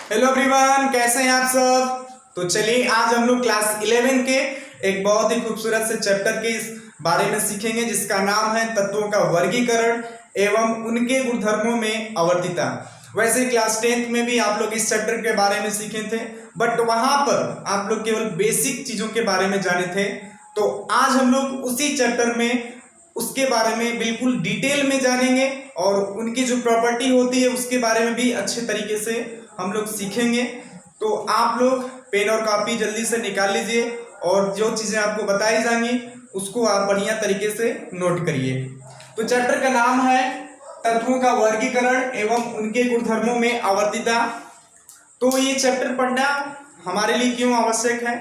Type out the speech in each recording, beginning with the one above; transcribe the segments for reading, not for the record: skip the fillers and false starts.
Hello everyone, कैसे हैं आप सब। तो चलिए आज हम लोग क्लास 11 के एक बहुत ही खूबसूरत से चैप्टर के इस बारे में सीखेंगे जिसका नाम है तत्वों का वर्गीकरण एवं उनके गुणधर्मों में आवर्तीता। वैसे क्लास 10th में भी आप लोग इस चैप्टर के बारे में सीखे थे, बट वहां पर आप लोग केवल बेसिक चीजों के बारे में जाने थे। तो आज हम लोग उसी चैप्टर में उसके बारे में बिल्कुल डिटेल में जानेंगे और उनकी जो प्रॉपर्टी होती है उसके बारे में भी अच्छे तरीके से हम लोग सीखेंगे। तो आप लोग पेन और कॉपी जल्दी से निकाल लीजिए और जो चीज़ें आपको बताई जाएंगी उसको आप बढ़िया तरीके से नोट करिए। तो चैप्टर का नाम है तत्वों का वर्गीकरण एवं उनके गुणधर्मों में आवर्तीता। तो ये चैप्टर पढ़ना हमारे लिए क्यों आवश्यक है?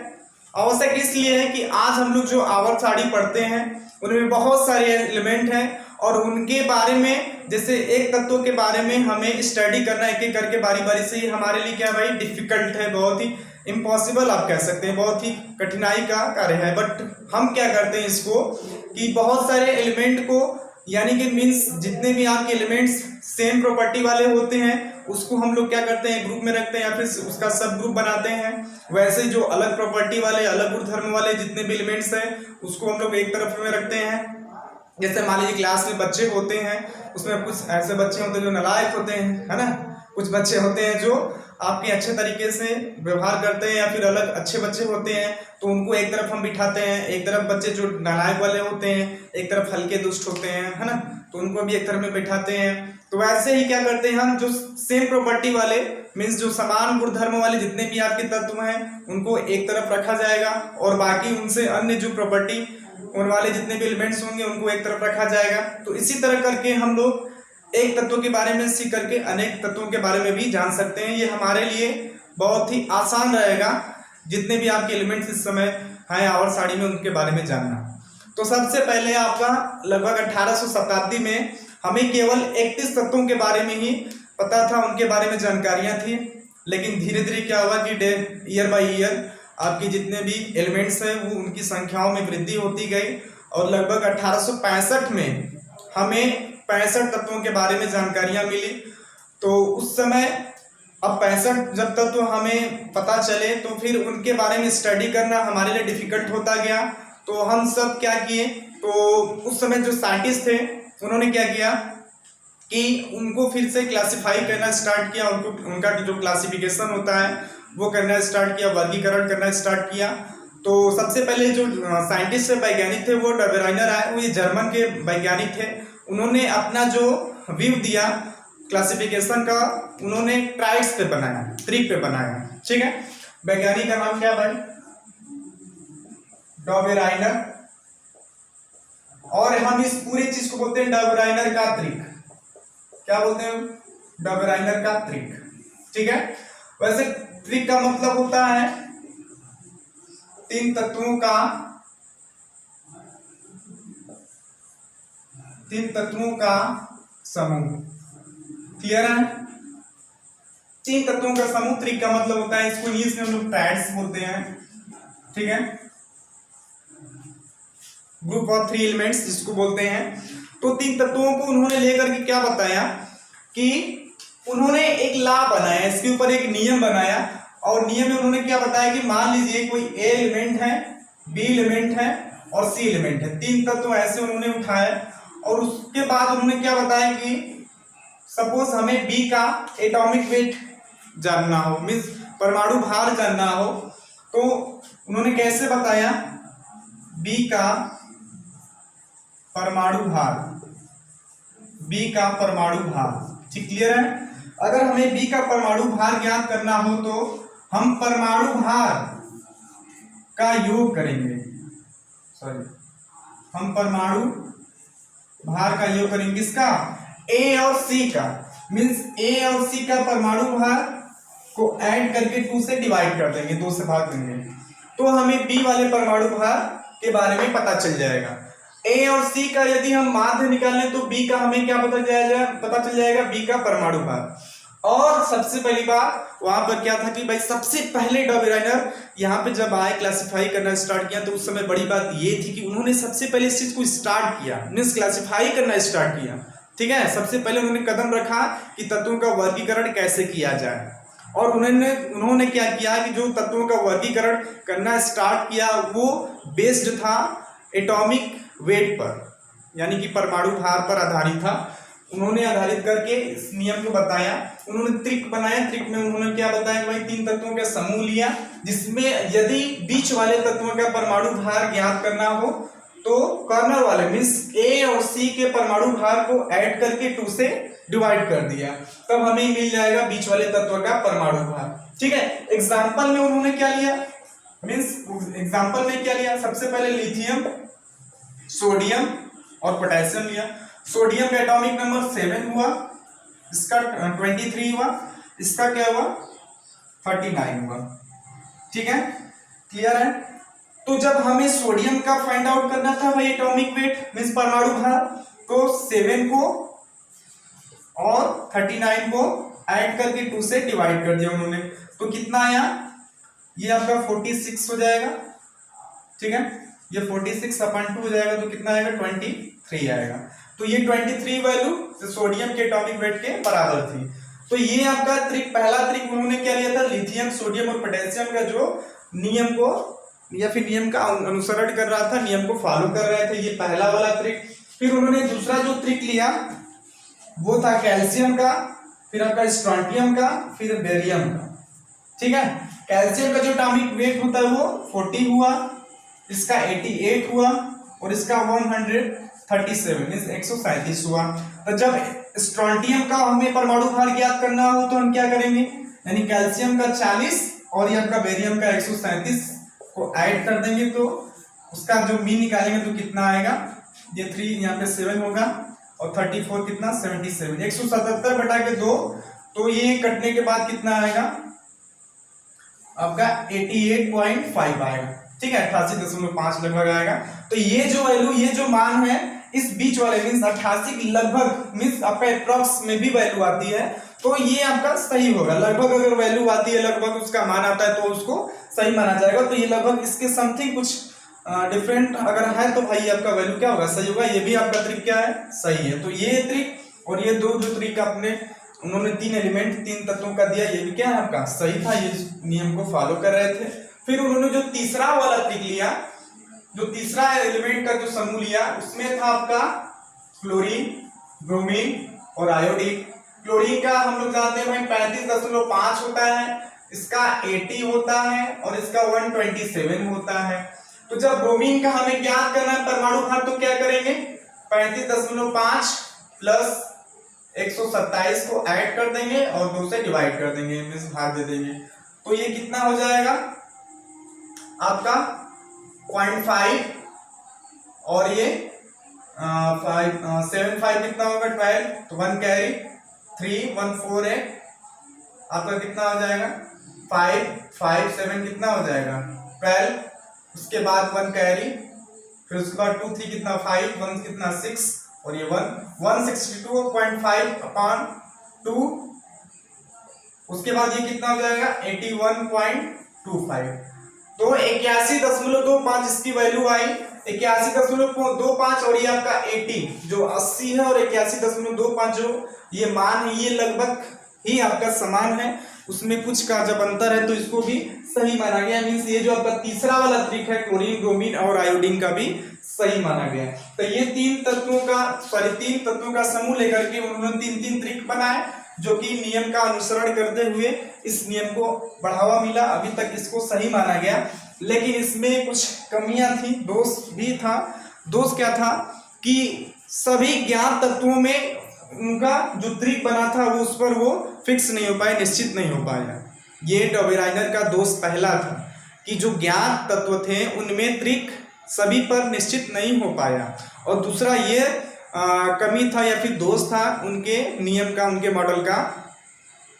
आवश्यक इसलिए है कि आज हम लोग जो आवर्त सारणी पढ़ते हैं उनमें बहुत सारे एलिमेंट हैं और उनके बारे में, जैसे एक तत्व के बारे में हमें स्टडी करना एक एक करके बारी बारी से, ये हमारे लिए क्या भाई डिफिकल्ट है, बहुत ही इम्पॉसिबल आप कह सकते हैं, बहुत ही कठिनाई का कार्य है। बट हम क्या करते हैं इसको कि बहुत सारे एलिमेंट को, यानी कि मीन्स जितने भी आपके एलिमेंट्स सेम प्रॉपर्टी वाले होते हैं उसको हम लोग क्या करते हैं ग्रुप में रखते हैं या फिर उसका सब ग्रुप बनाते हैं। वैसे जो अलग प्रॉपर्टी वाले, अलग गुणधर्म वाले जितने भी एलिमेंट्स हैं उसको हम लोग एक तरफ में रखते हैं। जैसे मान लीजिए क्लास में बच्चे होते हैं, उसमें कुछ ऐसे बच्चे होते हैं जो नालायक होते हैं, है ना। कुछ बच्चे होते हैं जो आपके अच्छे तरीके से व्यवहार करते हैं, या फिर अलग अच्छे बच्चे होते हैं तो उनको एक तरफ हम बिठाते हैं। एक तरफ बच्चे जो नालायक वाले होते हैं, एक तरफ हल्के दुष्ट होते हैं, है ना, तो उनको भी एक तरफ में बिठाते हैं। तो वैसे ही क्या करते हैं हम, जो सेम प्रॉपर्टी वाले मीन्स जो समान गुणधर्म वाले जितने भी आपके तत्व हैं उनको एक तरफ रखा जाएगा और बाकी उनसे अन्य जो प्रॉपर्टी उन वाले जितने भी एलिमेंट्स होंगे उनको एक तरफ रखा जाएगा। तो इसी तरह करके हम लोग एक तत्व के बारे में सीख करके अनेक तत्वों के बारे में भी जान सकते हैं। ये हमारे लिए बहुत ही आसान रहेगा जितने भी आपके एलिमेंट्स इस समय हैं आवर्त सारणी में उनके बारे में जानना। तो सबसे पहले आपका लगभग 1800 शताब्दी में हमें केवल 31 तत्वों के बारे में ही पता था, उनके बारे में जानकारियां थी। लेकिन धीरे धीरे क्या हुआ कि ईयर बाय ईयर आपके जितने भी एलिमेंट्स हैं वो उनकी संख्याओं में वृद्धि होती गई और लगभग 1865 में हमें 65 तत्वों के बारे में जानकारियां मिली। तो उस समय अब 65 जब तत्व हमें पता चले तो फिर उनके बारे में स्टडी करना हमारे लिए डिफिकल्ट होता गया। तो हम सब क्या किए, तो उस समय जो साइंटिस्ट थे उन्होंने क्या किया कि उनको फिर से क्लासिफाई करना स्टार्ट किया, उनका जो क्लासिफिकेशन होता है वो करना स्टार्ट किया, वर्गीकरण करना स्टार्ट किया। तो सबसे पहले जो साइंटिस्ट से वैज्ञानिक थे वो डबराइनर आए, वो ये जर्मन के वैज्ञानिक थे। उन्होंने अपना जो व्यू दिया क्लासिफिकेशन का, उन्होंने ट्राइड्स पे बनाया, त्रिक पे बनाया, ठीक है। वैज्ञानिक का नाम क्या भाई? डबराइनर। और हम इस पूरी चीज को बोलते हैं डबराइनर का त्रिक। क्या बोलते हैं? डबराइनर का त्रिक, ठीक है। वैसे त्रिक का मतलब होता है तीन तत्वों का समूह। क्लियर है? तीन तत्वों का समूह त्रिक का मतलब होता है, इसको इंग्लिश में हम लोग ट्राइड्स बोलते हैं, ठीक है। ग्रुप ऑफ 3 एलिमेंट्स जिसको बोलते हैं। तो तीन तत्वों को उन्होंने लेकर के क्या बताया कि उन्होंने एक लॉ बनाया, इसके ऊपर एक नियम बनाया। और नियम में उन्होंने क्या बताया कि मान लीजिए कोई ए एलिमेंट है, बी एलिमेंट है और सी एलिमेंट है, तीन तत्व ऐसे उन्होंने उठाए। और उसके बाद उन्होंने क्या बताया कि सपोज हमें बी का एटॉमिक वेट जानना हो, मीन्स परमाणु भार जानना हो, तो उन्होंने कैसे बताया? बी का परमाणु भार, ठीक, क्लियर है। अगर हमें बी का परमाणु भार ज्ञात करना हो तो हम परमाणु भार का योग करेंगे, हम परमाणु भार का योग करेंगे। किसका? ए और सी का, मीन्स ए और सी का परमाणु भार को ऐड करके 2 से डिवाइड कर देंगे, 2 से भाग देंगे, तो हमें बी वाले परमाणु भार के बारे में पता चल जाएगा। ए और सी का यदि हम माध्य निकालें तो बी का हमें क्या पता चल जाएगा? बी का परमाणु भार। और सबसे पहली बात वहां पर क्या था कि भाई सबसे पहले डबराइनर यहाँ पे जब आए क्लासिफाई करना स्टार्ट किया तो उस समय बड़ी बात ये थी कि उन्होंने सबसे पहले इस चीज को स्टार्ट किया, मीन्स क्लासिफाई करना स्टार्ट किया, ठीक है। सबसे पहले उन्होंने कदम रखा कि तत्वों का वर्गीकरण कैसे किया जाए। और उन्होंने क्या किया कि जो तत्वों का वर्गीकरण करना स्टार्ट किया वो बेस्ड था एटॉमिक वेट पर, यानी कि परमाणु भार पर आधारित था। उन्होंने आधारित करके इस नियम को बताया। उन्होंने त्रिक बनाया। त्रिक में उन्होंने क्या बताया, भाई 3 तत्वों का समूह लिया जिसमें यदि बीच वाले तत्वों का परमाणु भार ज्ञात करना हो तो कॉर्नर वाले मीन्स ए और सी के परमाणु भार को ऐड करके 2 से डिवाइड कर दिया, तब हमें मिल जाएगा बीच वाले तत्व का परमाणु भार। ठीक है। एग्जाम्पल में उन्होंने क्या लिया, मीन्स एग्जाम्पल में क्या लिया, सबसे पहले लिथियम, सोडियम और पोटेशियम लिया। सोडियम का एटॉमिक नंबर 7 हुआ, इसका 23 हुआ, इसका क्या हुआ 39 हुआ। ठीक है, क्लियर है। तो जब हमें सोडियम का फाइंड आउट करना था भाई एटॉमिक वेट मीन्स परमाणु भार, तो 7 को और 39 को ऐड करके 2 से डिवाइड कर दिया उन्होंने, तो कितना आया, ये आपका 46 हो जाएगा। ठीक है, ये 46/2 हो जाएगा, तो कितना आएगा 23 आएगा। तो ये 23 वैल्यू सोडियम के एटॉमिक वेट के बराबर थी। तो ये आपका ट्रिक, पहला ट्रिक उन्होंने क्या लिया था, लिथियम, सोडियम और पोटेशियम का जो नियम को या फिर नियम का अनुसरण कर रहा था, नियम को फॉलो कर रहे थे, ये पहला वाला ट्रिक। फिर उन्होंने दूसरा जो ट्रिक लिया वो था कैल्शियम का, फिर आपका स्ट्रोंटियम का, फिर बेरियम का। ठीक है, कैल्शियम का जो एटॉमिक वेट होता है वो 40 हुआ, इसका 88 हुआ और इसका 137 मींस 137 हुआ। तो जब स्ट्रोंटियम का हमें परमाणु भार ज्ञात करना हो तो हम क्या करेंगे, यानी कैल्शियम का 40 और ये आपका बेरियम का 137 को ऐड कर देंगे, तो उसका जो मीन निकालेंगे तो कितना आएगा, ये 3 यहाँ पे 7 होगा और 34 कितना 77, 177 बटा के 2, तो ये कटने के बाद कितना आएगा आपका 88.5 आएगा। ठीक है, 88.5 लगभग आएगा। तो ये जो वैल्यू, ये जो मान है इस बीच वाले मीन्स 88 की लगभग मीन्स आपका अप्रॉक्स में भी वैल्यू आती है, तो ये आपका सही होगा। लगभग अगर वैल्यू आती है, लगभग उसका मान आता है तो उसको सही माना जाएगा। तो ये लगभग इसके समथिंग कुछ डिफरेंट अगर है तो भाई आपका वैल्यू क्या होगा, सही होगा। ये भी आपका ट्रिक क्या है, सही है। तो ये ट्रिक और ये दो जो ट्रिक आपने उन्होंने 3 एलिमेंट 3 तत्वों का दिया, ये भी क्या है आपका सही था, ये नियम को फॉलो कर रहे थे। फिर उन्होंने जो तीसरा वाला ट्रिक लिया, जो तीसरा एलिमेंट का जो समूह लिया, उसमें था आपका क्लोरीन, ब्रोमीन और आयोडीन। क्लोरीन का हम लोग जानते हैं भाई 35.5 होता है, इसका 80 होता है और इसका 127 होता है। तो जब ब्रोमीन का हमें ज्ञात करना है परमाणु भार, तो क्या करेंगे, 35.5 प्लस 127 को ऐड कर देंगे और 2 से डिवाइड कर देंगे, मींस भाग दे देंगे। तो ये कितना हो जाएगा आपका 0.5 और ये 75 कितना होगा 12, तो 1 कैरी 3 1 4 है आपका कितना हो जाएगा 5 5 7 कितना हो जाएगा 12, उसके बाद 1 कैरी, फिर उसके बाद 2 3 कितना 5 1 कितना 6 और ये 162.5/2, उसके बाद ये कितना हो जाएगा 81.25। तो 81.25 इसकी वैल्यू आई, 81.25 और ये आपका 80 जो 80 है और 81.25 जो ये मान है, ये लगभग ही आपका समान है, उसमें कुछ का जब अंतर है तो इसको भी सही माना गया। मीन्स ये जो आपका तीसरा वाला ट्रिक है क्लोरीन, ब्रोमीन और आयोडीन का भी सही माना गया। तो ये 3 तत्वों का समूह लेकर के उन्होंने 3 ट्रिक बनाए, जो कि नियम का अनुसरण करते हुए इस नियम को बढ़ावा मिला। अभी तक इसको सही माना गया, लेकिन इसमें कुछ कमियां थी, दोष भी था। दोष क्या था कि सभी ज्ञात तत्वों में उनका जो ट्रिक बना था वो उस पर वो फिक्स नहीं हो पाया, निश्चित नहीं हो पाया। ये टॉबेराइनर का दोष पहला था कि जो ज्ञात तत्व थे उनमें ट्रिक सभी पर निश्चित नहीं हो पाया, और दूसरा ये कमी था या फिर दोष था उनके नियम का, उनके मॉडल का,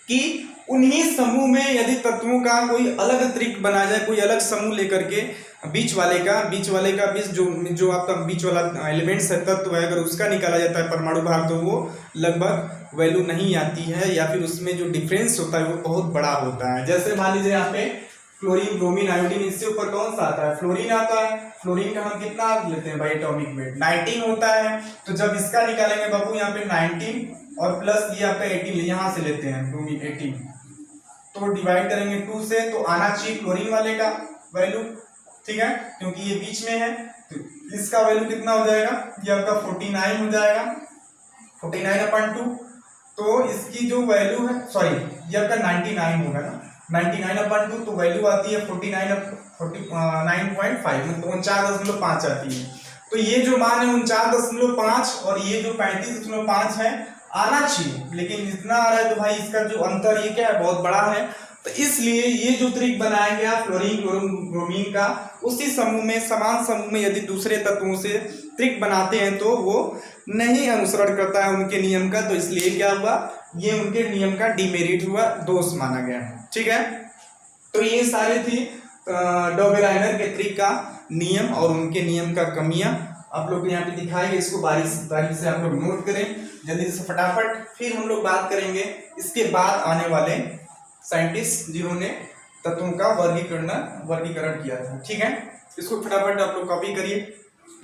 कि उन्हीं समूह में यदि तत्वों का कोई अलग ट्रिक बना जाए, कोई अलग समूह लेकर के बीच वाले का जो आपका बीच वाला एलिमेंट्स है, तत्व है, अगर उसका निकाला जाता है परमाणु भार, तो वो लगभग वैल्यू नहीं आती है, या फिर उसमें जो डिफरेंस होता है वो बहुत बड़ा होता है। जैसे मान लीजिए यहाँ पे क्लोरीन, ब्रोमीन, आयोडीन, इससे ऊपर कौन सा आता है, फ्लोरीन आता है। फ्लोरीन का हम कितना लेते हैं भाई एटॉमिक वेट 19 होता है। तो जब इसका निकालेंगे बाबू यहाँ पे 19 और प्लस ये आपका 18 यहाँ से लेते हैं ब्रोमीन 18, तो तो डिवाइड करेंगे 2 से तो आना चाहिए क्लोरीन वाले का वैल्यू, ठीक है, क्योंकि ये बीच में है तो इसका वैल्यू कितना हो जाएगा, ये आपका 49 हो जाएगा, 49/2। तो इसकी जो वैल्यू है, सॉरी ये आपका 99 होगा ना, 99/2, तो वैल्यू आती है 49.5 मतलब 49.5 आती है। तो ये जो मान है 49.5 और ये जो 35.5 है आना चाहिए, लेकिन इतना आ रहा है तो भाई इसका जो अंतर ये क्या है, बहुत बड़ा है। तो इसलिए ये जो त्रिक बनाया गया फ्लोरीन क्लोरीन ब्रोमीन का, उसी समूह में समान समूह में यदि दूसरे तत्वों से त्रिक बनाते हैं तो वो नहीं अनुसरण करता है उनके नियम का, तो इसलिए क्या हुआ, ये उनके नियम का डिमेरिट हुआ, दोष माना गया, ठीक है। तो ये सारे थी डॉबेराइनर के त्रिक का नियम और उनके नियम का कमियां आप लोग यहाँ पे दिखाएंगे, इसको बारीक से आप लोग नोट करें जल्दी से फटाफट। फिर हम लोग बात करेंगे इसके बाद आने वाले साइंटिस्ट जिन्होंने तत्वों का वर्गीकरण किया था, ठीक है। इसको फटाफट आप लोग कॉपी करिए,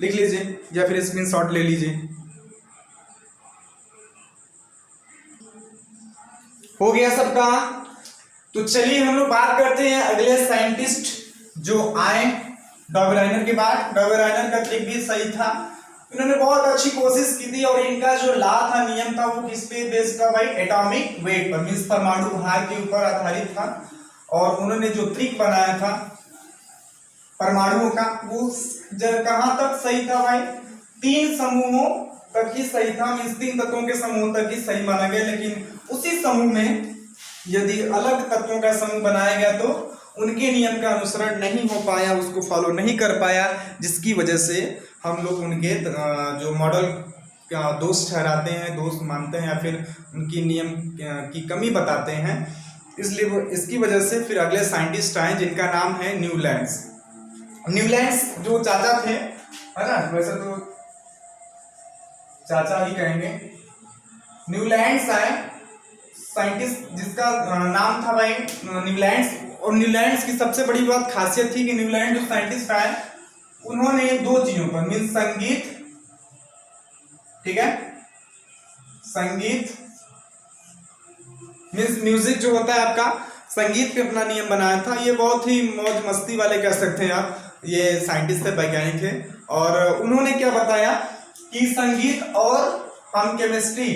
लिख लीजिए या फिर स्क्रीनशॉट ले लीजिए। हो गया सबका। तो चलिए हम लोग बात करते हैं अगले साइंटिस्ट जो आए डॉबेराइनर के बाद। डॉबेराइनर का ट्रिक भी सही था, इन्होंने बहुत अच्छी कोशिश की थी और इनका जो लॉ था, नियम था, वो किस पे बेस्ड था भाई, एटॉमिक वेट पर, मींस परमाणु भार के ऊपर आधारित था। और उन्होंने जो ट्रिक बनाया था परमाणुओं का, वो कहां तक सही था भाई, 3 समूहों तक ही सही था, मींस 3 तत्वों के समूह तक ही सही माना गया। लेकिन उसी समूह में यदि अलग तत्वों का समूह बनाया गया तो उनके नियम का अनुसरण नहीं हो पाया, उसको फॉलो नहीं कर पाया, जिसकी वजह से हम लोग उनके जो मॉडल का दोष ठहराते हैं, दोष मानते हैं या फिर उनकी नियम की कमी बताते हैं। इसलिए वो इसकी वजह से फिर अगले साइंटिस्ट आए जिनका नाम है न्यूलैंड्स। न्यूलैंड्स जो चाचा थे, है ना, वैसे तो चाचा ही कहेंगे। न्यूलैंड्स आए साइंटिस्ट जिसका नाम था भाई न्यूलैंड्स। और न्यूलैंड्स की सबसे बड़ी बात खासियत थी कि न्यूलैंड जो साइंटिस्ट आए उन्होंने 2 चीजों पर, मीन्स संगीत, ठीक है, संगीत मीन्स म्यूजिक जो होता है आपका, संगीत पे अपना नियम बनाया था। ये बहुत ही मौज मस्ती वाले कह सकते हैं आप, ये साइंटिस्ट थे, वैज्ञानिक थे। और उन्होंने क्या बताया कि संगीत और हम केमिस्ट्री,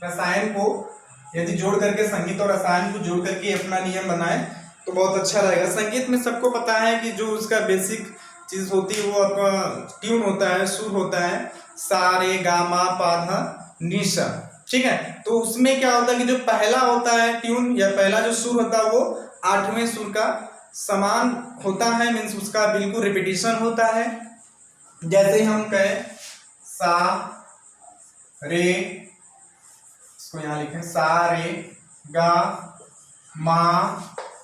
रसायन को यदि जोड़ करके, संगीत और रसायन को जोड़ करके अपना नियम बनाए तो बहुत अच्छा रहेगा। संगीत में सबको पता है कि जो उसका बेसिक चीज होती है वो आपका ट्यून होता है, सुर होता है, सा रे गा मा पा धा नी सा, ठीक है। तो उसमें क्या होता है कि जो पहला होता है ट्यून या पहला जो सुर होता है वो 8वें सुर का समान होता है, मीन्स उसका बिल्कुल रिपीटिशन होता है। जैसे हम कहें सा रे, इसको यहाँ लिखें, सा रे गा मा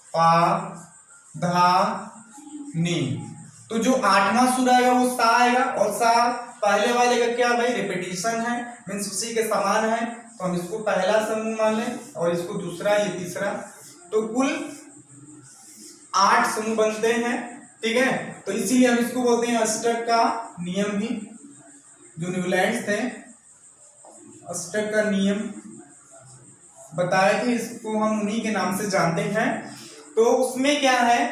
पा धा नी, तो जो 8वां सुर आएगा वो सा आएगा, और सा पहले वाले का क्या भाई, रिपीटिशन है, मीन्स उसी के समान है, तो हम इसको पहला समूह मान लें और इसको दूसरा, ये तीसरा, तो कुल 8 समूह बनते हैं, ठीक है। तो इसीलिए हम इसको बोलते हैं अष्टक का नियम भी। जो न्यूलैंड्स थे अष्टक का नियम बताए थे, इसको हम उन्हीं के नाम से जानते हैं। तो उसमें क्या है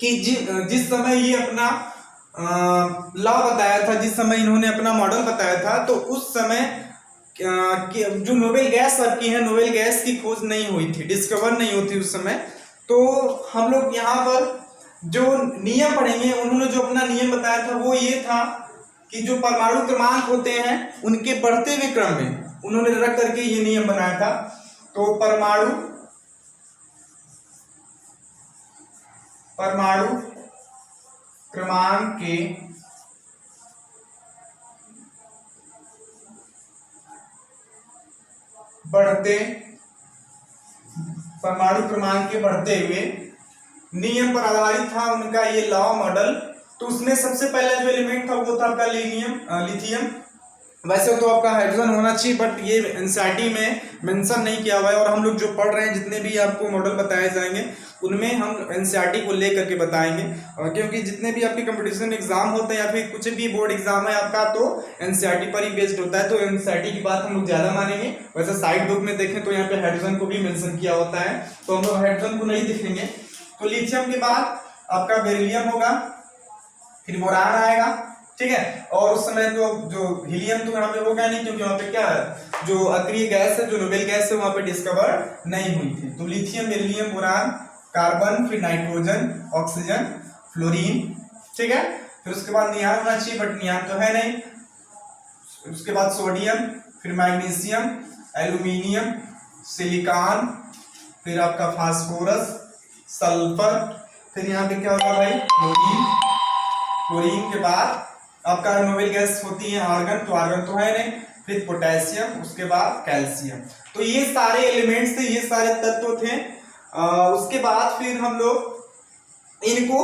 कि जिस समय ये अपना लॉ बताया था, जिस समय इन्होंने अपना मॉडल बताया था, तो उस समय जो नोबेल गैस आपकी है, नोबेल गैस की खोज नहीं हुई थी, डिस्कवर नहीं हुई थी उस समय। तो हम लोग यहाँ पर जो नियम पढ़ेंगे, उन्होंने जो अपना नियम बताया था वो ये था कि जो परमाणु क्रमांक होते हैं उनके बढ़ते हुए क्रम में उन्होंने रख करके ये नियम बनाया था। तो परमाणु क्रमांक के बढ़ते हुए नियम पर आधारित था उनका ये लॉ मॉडल। तो उसमें सबसे पहला जो एलिमेंट था वो था आपका लिथियम। वैसे तो आपका हाइड्रोजन होना चाहिए, बट ये एनसीईआरटी में मेंशन नहीं किया हुआ है। और हम लोग जो पढ़ रहे हैं, जितने भी आपको मॉडल बताए जाएंगे उनमें हम एनसीईआरटी को ले करके बताएंगे, क्योंकि जितने भी आपके कंपटीशन एग्जाम होते हैं या फिर कुछ भी बोर्ड एग्जाम है आपका, तो एनसीईआरटी पर ही बेस्ड होता है, तो एनसीईआरटी की बात हम लोग ज्यादा मानेंगे। वैसे साइड बुक में देखें तो यहाँ पे हाइड्रोजन को भी मेंशन किया होता है, तो हम लोग हाइड्रोजन को नहीं दिखेंगे। तो लिथियम के बाद आपका बेरिलियम होगा, फिर बोरान आएगा, ठीक है। और उस समय तो जो हीलियम तो यहाँ पे होगा नहीं, क्योंकि वहाँ पे क्या है, जो अक्रिय गैस है, जो नोबेल गैस है, वहाँ पे डिस्कवर नहीं हुई थी। तो लिथियम, बेरिलियम, बोरान, कार्बन, फिर नाइट्रोजन, ऑक्सीजन, फ्लोरीन, ठीक है। फिर उसके बाद नियान होना चाहिए, बट नियान तो है नहीं। उसके बाद सोडियम, फिर मैग्नीशियम, एल्यूमिनियम, सिलिकॉन, फिर आपका फास्फोरस, सल्फर, फिर यहाँ पे क्या होगा भाई, क्लोरीन। क्लोरीन के बाद आपका नोबेल गैस होती है आर्गन, तो आर्गन तो है नहीं। फिर पोटेशियम, उसके बाद कैल्शियम। तो ये सारे एलिमेंट्स थे, ये सारे तत्व थे। उसके बाद फिर हम लोग इनको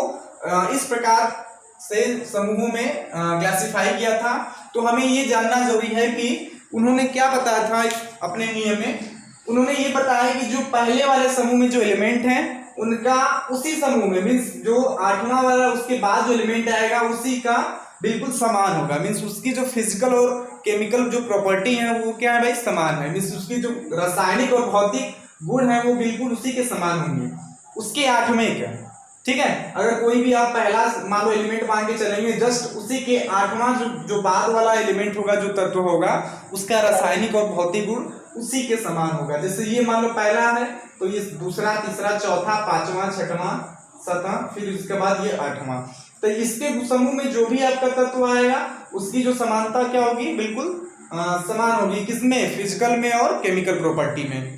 इस प्रकार से समूहों में क्लासिफाई किया था। तो हमें ये जानना जरूरी है कि उन्होंने क्या बताया था अपने नियम में। उन्होंने ये बताया कि जो पहले वाले समूह में जो एलिमेंट हैं उनका उसी समूह में, मीन्स जो 8वां वाला उसके बाद जो एलिमेंट आएगा उसी का बिल्कुल समान होगा। मीन्स उसकी जो फिजिकल और केमिकल जो प्रॉपर्टी है वो क्या है भाई, समान है। मीन्स उसकी जो रासायनिक और भौतिक गुण है वो बिल्कुल उसी के समान होंगे, उसके 8वें का, ठीक है। अगर कोई भी आप पहला मान लो एलिमेंट मान के चलेंगे, जस्ट उसी के 8वां जो बाद वाला एलिमेंट होगा, जो तत्व होगा, उसका रासायनिक और भौतिक गुण उसी के समान होगा। जैसे ये मान लो पहला है, तो ये दूसरा, तीसरा, चौथा, 5वां, 6वां, 7वां, फिर इसके बाद ये 8वां। तो इसके समूह में जो भी आपका तत्व आएगा उसकी जो समानता क्या होगी, बिल्कुल समान होगी। किसमें, फिजिकल में और केमिकल प्रॉपर्टी में।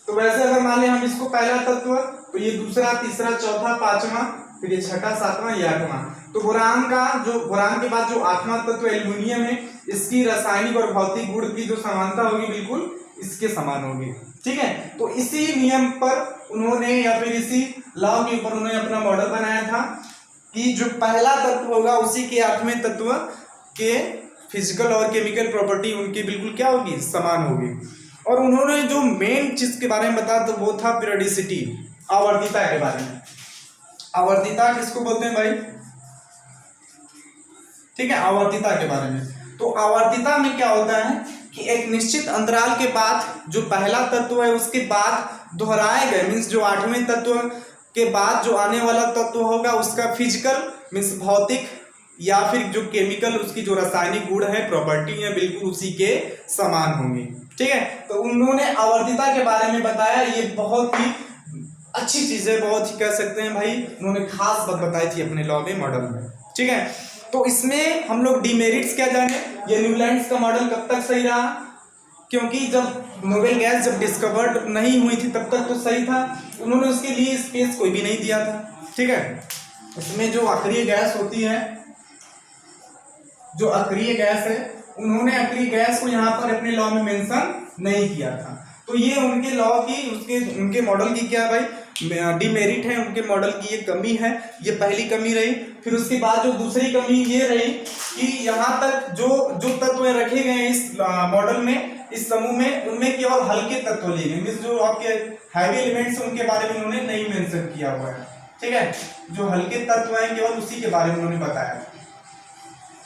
तो वैसे अगर मान लें हम इसको पहला तत्व, तो ये दूसरा, तीसरा, चौथा, 5वां, फिर ये 6वां, 7वां, ये 8वां। तो बोरान के बाद जो 8वां तत्व एल्यूमिनियम है, इसकी रासायनिक और भौतिक गुण की जो समानता होगी बिल्कुल इसके समान होगी, ठीक है। तो इसी नियम पर उन्होंने, या फिर इसी लॉ के ऊपर उन्होंने अपना मॉडल बनाया था कि जो पहला तत्व होगा उसी के 8वें तत्व के फिजिकल और केमिकल प्रॉपर्टी उनकी बिल्कुल क्या होगी, समान होगी। और उन्होंने जो मेन चीज के बारे में बताया तो वो था पीरियोडिसिटी, आवर्तीता के बारे में। आवर्तीता किसको बोलते हैं भाई, ठीक है, आवर्तीता के बारे में। तो आवर्तीता में क्या होता है कि एक निश्चित अंतराल के बाद जो पहला तत्व है उसके बाद दोहराए गए, मीन्स जो 8वें तत्व के बाद जो आने वाला तत्व होगा उसका फिजिकल मीन्स भौतिक या फिर जो केमिकल, उसकी जो रासायनिक गुण है, प्रॉपर्टी है, बिल्कुल उसी के समान होंगी, ठीक है। तो उन्होंने आवर्तीता के बारे में बताया, ये बहुत ही अच्छी चीज है, बहुत ही कह सकते हैं भाई उन्होंने खास बात बताई थी अपने लॉ में, मॉडल में, ठीक है। तो इसमें हम लोग डीमेरिट्स क्या जाने, ये न्यूलैंड्स का मॉडल कब तक सही रहा, क्योंकि जब नोबेल गैस जब डिस्कवर्ड नहीं हुई थी तब तक तो सही था, उन्होंने उसके लिए स्पेस कोई भी नहीं दिया था, ठीक है। उसमें जो अक्रिय गैस होती है, जो अक्रिय गैस है, उन्होंने अक्रिय गैस को यहाँ पर अपने लॉ में मेंशन नहीं किया था। तो ये उनके लॉ की, उनके मॉडल की क्या भाई डिमेरिट है, उनके मॉडल की ये कमी है, ये पहली कमी रही। फिर उसके बाद जो दूसरी कमी ये रही कि यहाँ तक जो तत्व रखे गए हैं इस मॉडल में, इस समूह में, उनमें केवल हल्के तत्व लिए गए, मीन्स जो आपके हैवी एलिमेंट्स उनके बारे में उन्होंने नहीं मेंशन किया हुआ है, ठीक है। जो हल्के तत्व हैं केवल उसी के बारे में उन्होंने बताया।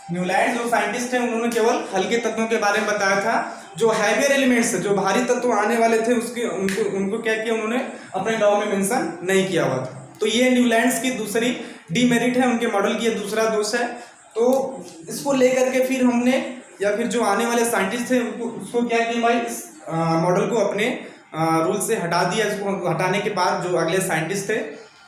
न्यूलैंड जो साइंटिस्ट हैं उन्होंने केवल हल्के तत्वों के बारे में बताया था, जो हैवियर एलिमेंट्स जो भारी तत्व आने वाले थे उसके उनको क्या किया, उन्होंने अपने लॉ में मेंशन नहीं किया हुआ था। तो ये न्यूलैंड्स की दूसरी डीमेरिट है, उनके मॉडल की दूसरा दोष है। तो इसको लेकर के फिर हमने, या फिर जो आने वाले साइंटिस्ट थे उसको क्या किया भाई, इस मॉडल को अपने रूल से हटा दिया। इसको हटाने के बाद जो अगले साइंटिस्ट थे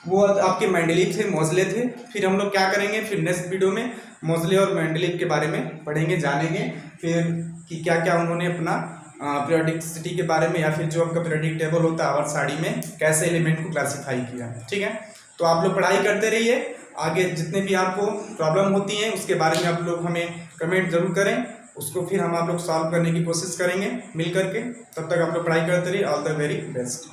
वो आपके मेंडलीव थे, मोज़ले थे। फिर हम लोग क्या करेंगे, फिर नेक्स्ट वीडियो में मोज़ले और मेंडलीव के बारे में पढ़ेंगे, जानेंगे फिर कि क्या क्या उन्होंने अपना पीरियोडिसिटी के बारे में, या फिर जो आपका पीरियोडिक टेबल होता है आवर्त सारणी में कैसे एलिमेंट को क्लासिफाई किया, ठीक है। तो आप लोग पढ़ाई करते रहिए, आगे जितने भी आपको प्रॉब्लम होती हैं उसके बारे में आप लोग हमें कमेंट जरूर करें, उसको फिर हम आप लोग सॉल्व करने की कोशिश करेंगे मिल करके। तब तक आप लोग पढ़ाई करते रहिए। All the very best.